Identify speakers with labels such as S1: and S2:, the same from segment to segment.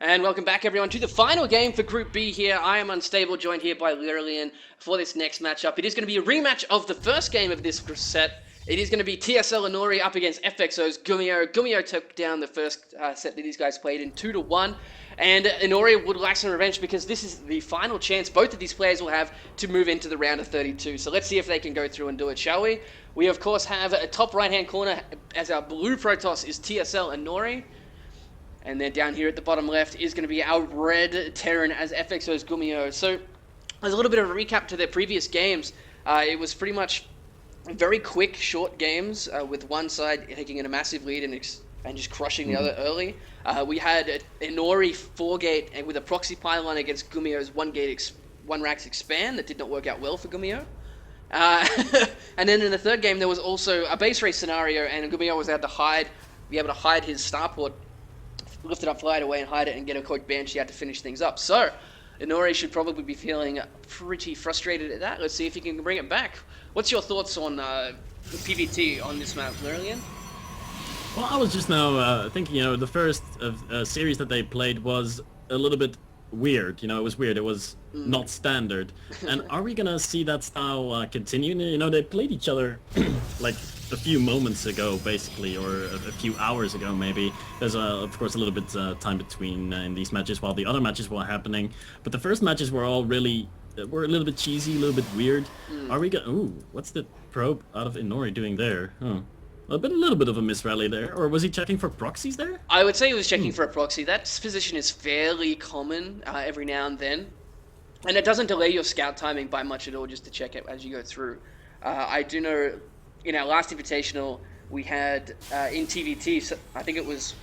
S1: And welcome back, everyone, to the final game for Group B here. I am Unstable, joined here by Lirlian for this next matchup. It is going to be a rematch of the first game of this set. It is going to be TSLInori up against FXOGumiho. Gumiho took down the first set that these guys played in 2-1. And Inori would like some revenge because this is the final chance both of these players will have to move into the round of 32. So let's see if they can go through and do it, shall we? We, of course, have a top right-hand corner as our blue Protoss is TSLInori. And then down here at the bottom left is going to be our red Terran as FXOGumiho. So there's a little bit of a recap to their previous games. It was pretty much very quick, short games with one side taking in a massive lead and just crushing the other early. We had Inori 4-gate with a proxy pylon against Gumiho's 1 Rax expand that did not work out well for Gumiho. And then in the third game there was also a base race scenario and Gumiho was able to hide his starport, lift it up, fly it away, and hide it, and get a quick ban. She had to finish things up. So, Inori should probably be feeling pretty frustrated at that. Let's see if he can bring it back. What's your thoughts on PvT on this map, Lirlian?
S2: Well, I was just now thinking, the first series that they played was a little bit weird. It was weird. It was not standard. And are we gonna see that style continue? They played each other like a few moments ago, basically, or a few hours ago, maybe. There's, of course, a little bit time between in these matches while the other matches were happening. But the first matches were all really were a little bit cheesy, a little bit weird. Are we gonna? Ooh, what's the probe out of Inori doing there? Huh. A little bit of a misrally there, or was he checking for proxies there?
S1: I would say he was checking for a proxy. That position is fairly common every now and then, and it doesn't delay your scout timing by much at all, just to check it as you go through. I do know in our last Invitational we had in TVT, so I think it was,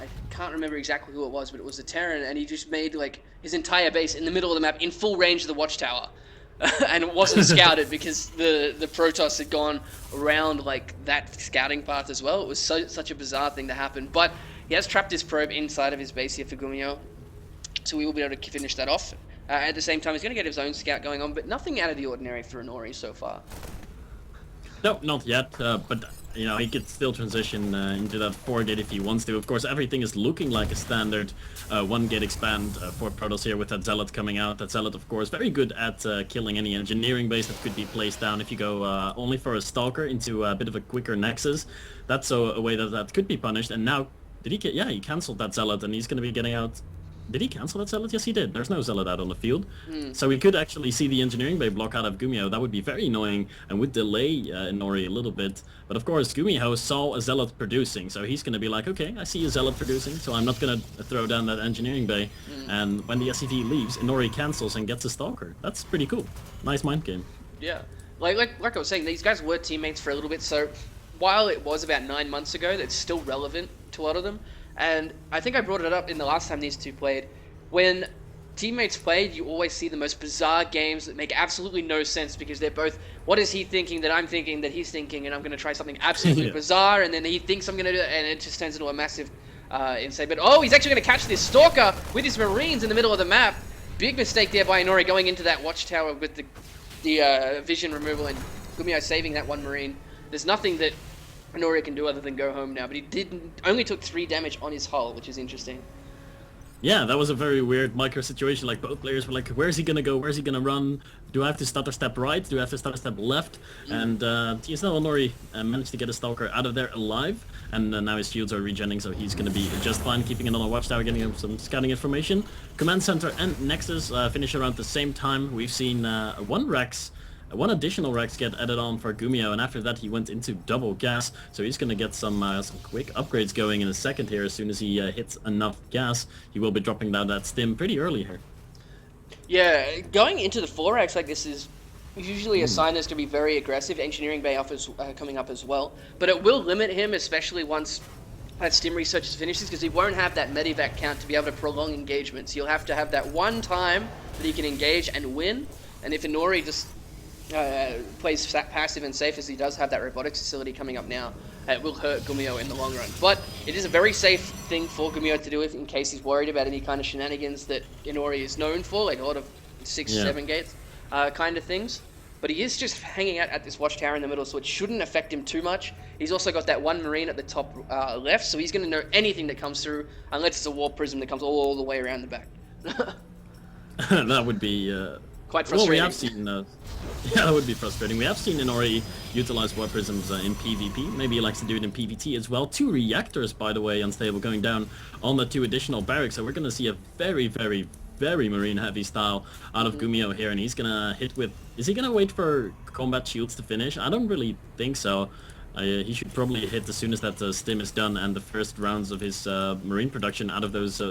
S1: I can't remember exactly who it was, but it was a Terran, and he just made like his entire base in the middle of the map in full range of the watchtower. And it wasn't scouted because the Protoss had gone around like that scouting path as well. It was such a bizarre thing to happen. But he has trapped his probe inside of his base here for Gumiho, so we will be able to finish that off. At the same time, he's going to get his own scout going on, but nothing out of the ordinary for Inori so far.
S2: No, not yet, but he could still transition into that 4-gate if he wants to. Of course, everything is looking like a standard 1-gate expand for Protoss here with that Zealot coming out. That Zealot, of course, very good at killing any engineering base that could be placed down if you go only for a Stalker into a bit of a quicker Nexus. That's a way that could be punished. And now, he cancelled that Zealot and he's going to be getting out. Did he cancel that Zealot? Yes, he did. There's no Zealot out on the field. So we could actually see the engineering bay block out of Gumiho. That would be very annoying and would delay Inori a little bit. But of course, Gumiho saw a Zealot producing, so he's going to be like, okay, I see a Zealot producing, so I'm not going to throw down that engineering bay. And when the SCV leaves, Inori cancels and gets a Stalker. That's pretty cool. Nice mind game.
S1: Yeah. Like I was saying, these guys were teammates for a little bit, so while it was about 9 months ago, it's still relevant to a lot of them. And I think I brought it up in the last time these two played. When teammates played, you always see the most bizarre games that make absolutely no sense because they're both, what is he thinking that I'm thinking that he's thinking, and I'm going to try something absolutely bizarre, and then he thinks I'm going to do it, and it just turns into a massive insane. But oh, he's actually going to catch this Stalker with his Marines in the middle of the map. Big mistake there by Inori going into that watchtower with the vision removal, and Gumiho saving that one Marine. There's nothing that Inori can do other than go home now, but he only took 3 damage on his hull, which is interesting.
S2: Yeah, that was a very weird micro situation. Like, both players were like, where's he gonna go? Where's he gonna run? Do I have to stutter step right? Do I have to stutter step left? And TSLInori managed to get a Stalker out of there alive, and now his shields are regenning, so he's gonna be just fine, keeping it on a watchtower, getting him some scouting information. Command Center and Nexus finish around the same time. We've seen one additional Rex get added on for Gumiho, and after that he went into double gas, so he's going to get some quick upgrades going in a second here. As soon as he hits enough gas, he will be dropping down that stim pretty early here.
S1: Yeah, going into the 4X like this is usually a sign that's going to be very aggressive. Engineering Bay offers coming up as well, but it will limit him, especially once that stim research finishes, because he won't have that medevac count to be able to prolong engagements. He'll have to have that one time that he can engage and win, and if Inori just plays passive and safe as he does have that robotics facility coming up now, it will hurt Gumiho in the long run. But it is a very safe thing for Gumiho to do if, in case he's worried about any kind of shenanigans that Inori is known for, like a lot of 6, 7 gates kind of things. but he is just hanging out at this watchtower in the middle, so it shouldn't affect him too much. He's also got that one Marine at the top left, so he's going to know anything that comes through, unless it's a Warp Prism that comes all the way around the back.
S2: That would be
S1: quite frustrating.
S2: Well, we have seen yeah, that would be frustrating. We have seen Inori utilize Warp Prisms in PvP. Maybe he likes to do it in PvT as well. 2 reactors, by the way, unstable, going down on the 2 additional barracks. So we're going to see a very, very, very Marine heavy style out of Gumiho here, and he's going to hit with... Is he going to wait for combat shields to finish? I don't really think so. He should probably hit as soon as that stim is done and the first rounds of his Marine production out of those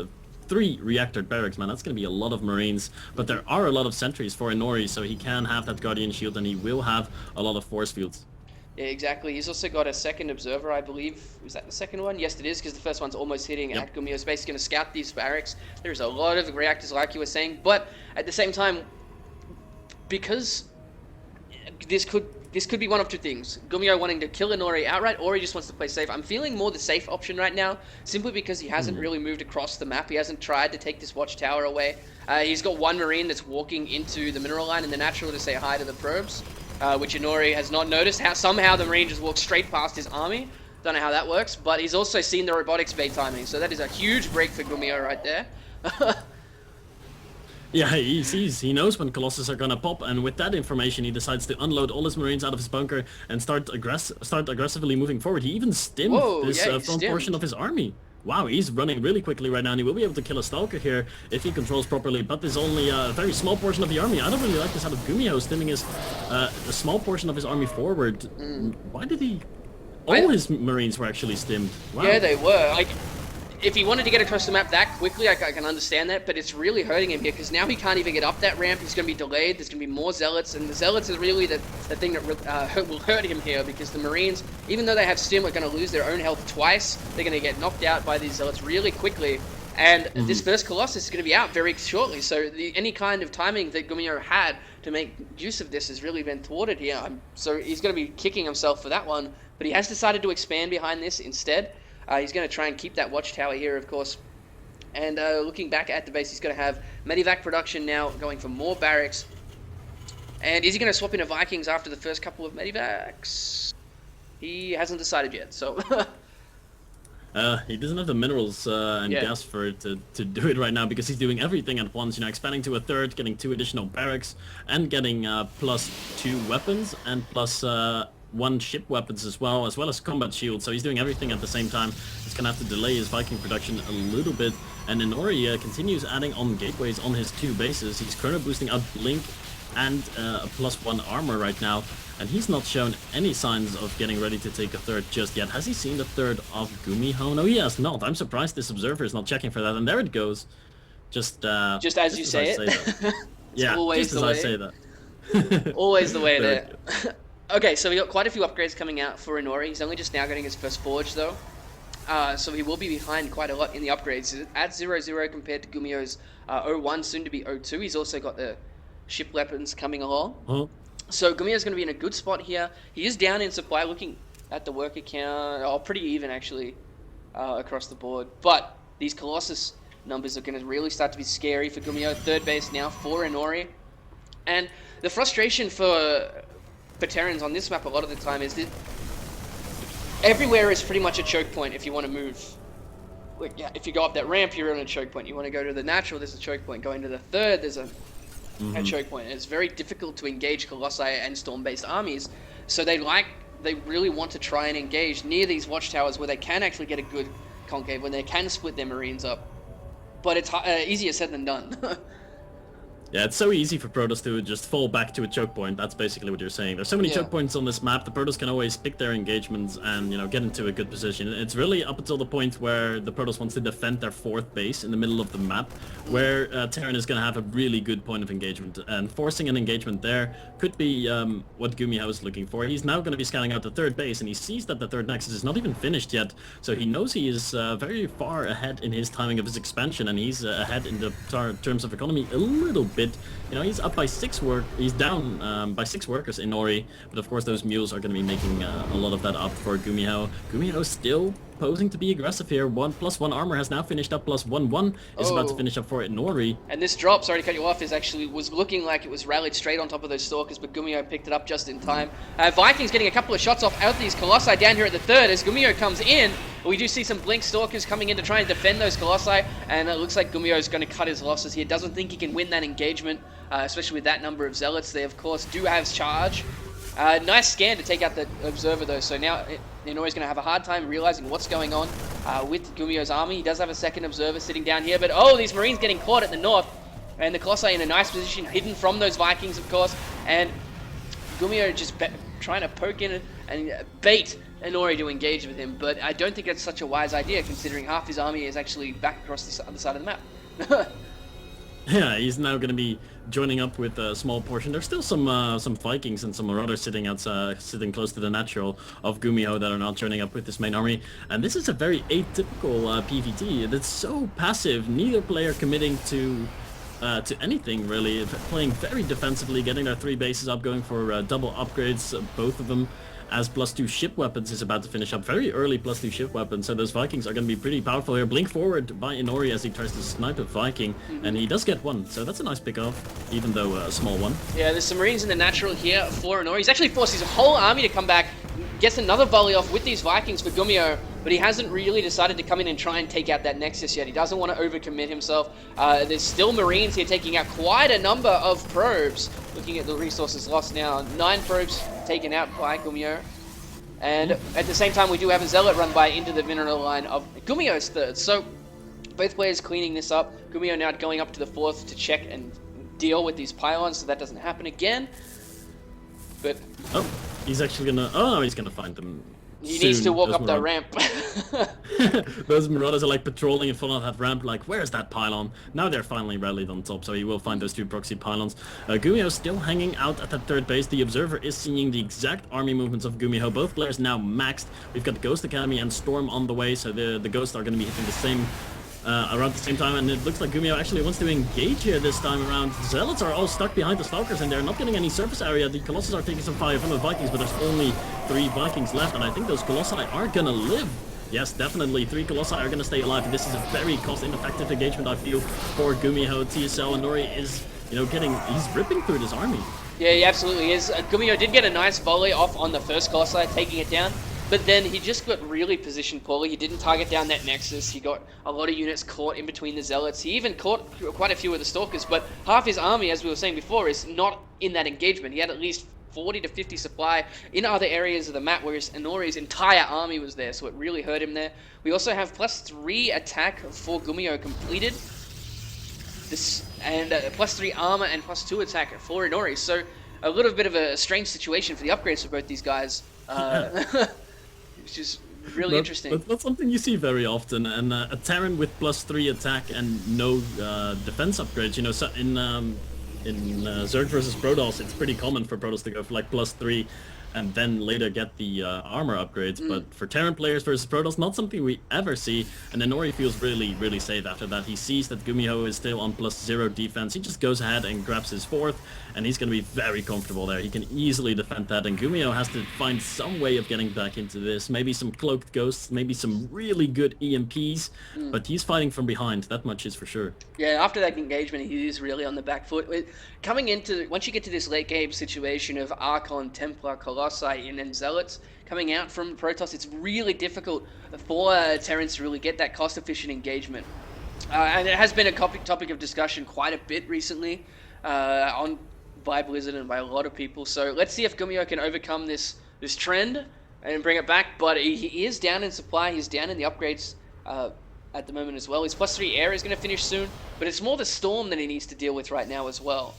S2: 3 reactor barracks, man. That's going to be a lot of Marines, but there are a lot of sentries for Inori, so he can have that Guardian Shield, and he will have a lot of force fields.
S1: Yeah, exactly. He's also got a second observer, I believe. Was that the second one? Yes, it is, because the first one's almost hitting at Gumiho. He's basically going to scout these barracks. There's a lot of reactors, like you were saying, but at the same time, because this could be one of 2 things. Gumiho wanting to kill Inori outright, or he just wants to play safe. I'm feeling more the safe option right now, simply because he hasn't really moved across the map. He hasn't tried to take this watchtower away. He's got 1 Marine that's walking into the mineral line in the natural to say hi to the probes, which Inori has not noticed. Somehow the Marine just walked straight past his army. Don't know how that works, but he's also seen the robotics bay timing, so that is a huge break for Gumiho right there.
S2: Yeah, he sees, he knows when Colossus are gonna pop, and with that information he decides to unload all his Marines out of his bunker and start aggressively moving forward. He even stimmed this front portion of his army. Wow, he's running really quickly right now, and he will be able to kill a Stalker here if he controls properly, but there's only a very small portion of the army. I don't really like this out of Gumiho, stimming his a small portion of his army forward. Why did he... All his Marines were actually stimmed. Wow.
S1: Yeah, they were. Like, if he wanted to get across the map that quickly, I can understand that, but it's really hurting him here, because now he can't even get up that ramp. He's going to be delayed. There's going to be more Zealots, and the Zealots is really the thing that will hurt him here, because the Marines, even though they have stim, are going to lose their own health twice. They're going to get knocked out by these Zealots really quickly, and this first Colossus is going to be out very shortly, so any kind of timing that Gumiho had to make use of this has really been thwarted here. So he's going to be kicking himself for that one, but he has decided to expand behind this instead. He's going to try and keep that watchtower here, of course. And looking back at the base, he's going to have Medivac production now going for more barracks. And is he going to swap into Vikings after the first couple of Medivacs? He hasn't decided yet, so...
S2: He doesn't have the minerals and gas for it to do it right now, because he's doing everything at once, you know, expanding to a 3rd, getting 2 additional barracks, and getting +2 weapons, and +1 ship weapons as well as combat shield. So he's doing everything at the same time. He's gonna have to delay his Viking production a little bit, and Inori continues adding on gateways on his 2 bases. He's chrono boosting out Blink and a +1 armor right now, and he's not shown any signs of getting ready to take a 3rd just yet. Has he seen the 3rd of Gumiho? No, he has not. I'm surprised this observer is not checking for that, and there it goes. Just
S1: as you say it.
S2: Yeah, just as I say that.
S1: Always the way there. Okay, so we got quite a few upgrades coming out for Inori. He's only just now getting his first forge, though. So he will be behind quite a lot in the upgrades. He's at 0-0 compared to Gumiho's 0-1, soon to be 0-2. He's also got the ship weapons coming along. So Gumiho's going to be in a good spot here. He is down in supply, looking at the worker count. Pretty even, actually, across the board. But these Colossus numbers are going to really start to be scary for Gumiho. 3rd base now for Inori. And the frustration for Terrans on this map a lot of the time is that everywhere is pretty much a choke point if you want to move. Like, yeah, if you go up that ramp, you're on a choke point. You want to go to the natural, there's a choke point. Going to the 3rd, there's a choke point. And it's very difficult to engage Colossi and Storm-based armies, so they really want to try and engage near these watchtowers where they can actually get a good concave, when they can split their Marines up. But it's easier said than done.
S2: Yeah, it's so easy for Protoss to just fall back to a choke point. That's basically what you're saying. There's so many choke points on this map. The Protoss can always pick their engagements and, you know, get into a good position. It's really up until the point where the Protoss wants to defend their 4th base in the middle of the map, where Terran is going to have a really good point of engagement. And forcing an engagement there could be what Gumiho is looking for. He's now going to be scanning out the 3rd base, and he sees that the 3rd nexus is not even finished yet. So he knows he is very far ahead in his timing of his expansion, and he's ahead in the terms of economy a little bit. You know, he's up by 6 he's down by 6 workers in Inori, but of course those mules are going to be making a lot of that up for Gumiho. Gumiho still posing to be aggressive here. 1+1 armor has now finished up, +1/1 is about to
S1: Oh.
S2: finish up for Inori.
S1: And this drop, sorry to cut you off, was looking like it was rallied straight on top of those Stalkers, but Gumiho picked it up just in time. Vikings getting a couple of shots off out these Colossi down here at the third as Gumiho comes in. We do see some Blink Stalkers coming in to try and defend those Colossi, and it looks like Gumiho is going to cut his losses here. Doesn't think he can win that engagement, especially with that number of Zealots. They, of course, do have charge. Nice scan to take out the Observer, though, so now Inori's going to have a hard time realizing what's going on with Gumiho's army. He does have a second Observer sitting down here, but oh, these Marines getting caught at the north, and the Colossi in a nice position, hidden from those Vikings, of course, and Gumiho just trying to poke in and bait Inori to engage with him, but I don't think that's such a wise idea, considering half his army is actually back across the other side of the map.
S2: Yeah, he's now going to be joining up with a small portion. There's still some Vikings and some Marauders sitting outside, sitting close to the natural of Gumiho that are not joining up with this main army. And this is a very atypical PvT. It's so passive. Neither player committing to anything really. Playing very defensively, getting their 3 bases up, going for double upgrades, both of them. As +2 ship weapons is about to finish up. Very early +2 ship weapons, so those Vikings are going to be pretty powerful here. Blink forward by Inori as he tries to snipe a Viking, and he does get one, so that's a nice pick off, even though a small one.
S1: Yeah, there's some Marines in the natural here for Inori. He's actually forced his whole army to come back, gets another volley off with these Vikings for Gumiho, but he hasn't really decided to come in and try and take out that Nexus yet. He doesn't want to overcommit himself. There's still Marines here taking out quite a number of probes. Looking at the resources lost now, 9 probes taken out by Gumiho. And at the same time, we do have a Zealot run by into the mineral line of Gumiho's third. So both players cleaning this up. Gumiho now going up to the 4th to check and deal with these pylons so that doesn't happen again. But
S2: oh, he's actually gonna. Oh no, he's gonna find them.
S1: He needs to walk up that ramp.
S2: Those Marauders are like patrolling in front of that ramp, like, where's that pylon? Now they're finally rallied on top, so he will find those 2 proxy pylons. Gumiho still hanging out at that 3rd base. The Observer is seeing the exact army movements of Gumiho. Both players now maxed. We've got Ghost Academy and Storm on the way, so the Ghosts are going to be hitting the same around the same time, and it looks like Gumiho actually wants to engage here this time around. Zealots are all stuck behind the Stalkers, and they're not getting any surface area. The Colossus are taking some fire from the Vikings, but there's only 3 Vikings left, and I think those Colossi are gonna live. Yes, definitely, 3 Colossi are gonna stay alive, and this is a very cost-ineffective engagement, I feel, for Gumiho. TSLInori is, he's ripping through this army.
S1: Yeah, he absolutely is. Gumiho did get a nice volley off on the first Colossi, taking it down. But then he just got really positioned poorly. He didn't target down that Nexus. He got a lot of units caught in between the Zealots. He even caught quite a few of the Stalkers, but half his army, as we were saying before, is not in that engagement. He had at least 40 to 50 supply in other areas of the map, whereas Inori's entire army was there, so it really hurt him there. We also have +3 attack for Gumiho completed. And +3 armor and +2 attack for Inori. So a little bit of a strange situation for the upgrades for both these guys. Which is really interesting.
S2: But that's something you see very often, and a Terran with +3 attack and no defense upgrades. So in Zerg versus Protoss, it's pretty common for Protoss to go for like +3 and then later get the armor upgrades. But for Terran players versus Protoss, not something we ever see, and Inori feels really, really safe after that. He sees that Gumiho is still on +0 defense. He just goes ahead and grabs his 4th, and he's going to be very comfortable there. He can easily defend that, and Gumiho has to find some way of getting back into this. Maybe some Cloaked Ghosts, maybe some really good EMPs, but he's fighting from behind, that much is for sure.
S1: Yeah, after that engagement, he is really on the back foot. Coming into, once you get to this late game situation of Archon, Templar, Colossi, and then Zealots coming out from Protoss, it's really difficult for Terrans to really get that cost-efficient engagement. And it has been a topic of discussion quite a bit recently by Blizzard and by a lot of people. So let's see if Gumiho can overcome this trend and bring it back. But he is down in supply. He's down in the upgrades at the moment as well. His +3 air is going to finish soon, but it's more the Storm that he needs to deal with right now as well.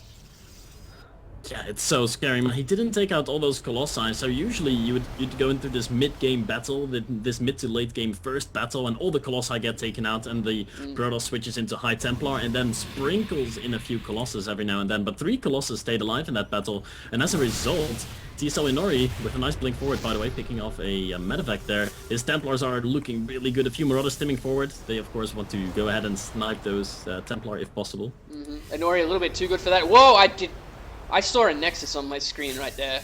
S2: Yeah, it's so scary, man. He didn't take out all those Colossi, so usually you'd go into this mid-game battle, this mid to late game first battle, and all the Colossi get taken out, and the Protoss switches into High Templar, and then sprinkles in a few Colossus every now and then. But 3 Colossus stayed alive in that battle, and as a result, TSLInori, with a nice blink forward, by the way, picking off a medevac there. His Templars are looking really good. A few Marauders stimming forward. They, of course, want to go ahead and snipe those Templar if possible.
S1: Inori a little bit too good for that. Whoa, I saw a Nexus on my screen right there.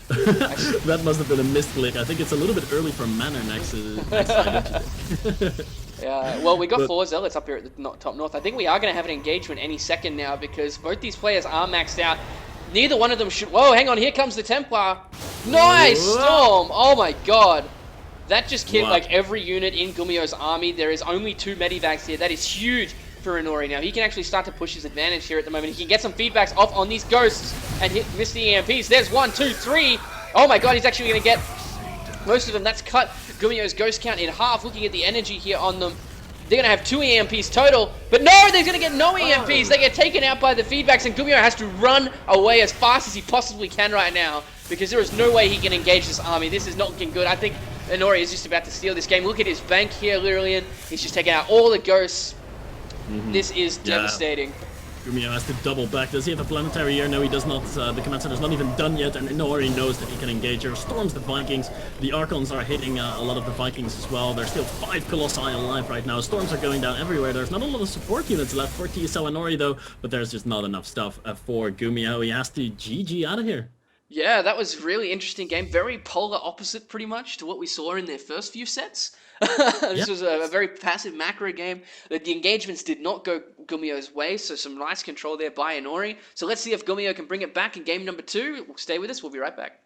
S2: That must have been a misclick. I think it's a little bit early for Manor next side, don't you think?
S1: Yeah, well, we got
S2: But-
S1: 4 Zealots up here at the top north. I think we are going to have an engagement any second now because both these players are maxed out. Neither one of them should... Whoa, hang on, here comes the Templar. Nice Storm! Oh my god. That just killed
S2: Wow.
S1: like every unit in Gumiho's army. There is only 2 medivacs here. That is huge for Inori now. He can actually start to push his advantage here at the moment. He can get some feedbacks off on these ghosts and miss the EMPs. There's 1, 2, 3. Oh my god, he's actually going to get most of them. That's cut Gumiho's ghost count in half. Looking at the energy here on them, they're going to have 2 EMPs total. But no, they're going to get no EMPs. They get taken out by the feedbacks, and Gumiho has to run away as fast as he possibly can right now because there is no way he can engage this army. This is not looking good. I think Inori is just about to steal this game. Look at his bank here, Lyrilian. He's just taking out all the ghosts. This is devastating.
S2: Gumiho has to double back. Does he have a planetary here? No, he does not. The command center's not even done yet, and Inori knows that he can engage here. Storms the Vikings. The Archons are hitting a lot of the Vikings as well. There's still 5 Colossi alive right now. Storms are going down everywhere. There's not a lot of support units left for TSLInori though, but there's just not enough stuff for Gumiho. He has to GG out of here.
S1: Yeah, that was a really interesting game. Very polar opposite, pretty much, to what we saw in their first few sets. This was a very passive macro game. The engagements did not go Gumiho's way, so some nice control there by Inori. So let's see if Gumiho can bring it back in game number 2. Stay with us. We'll be right back.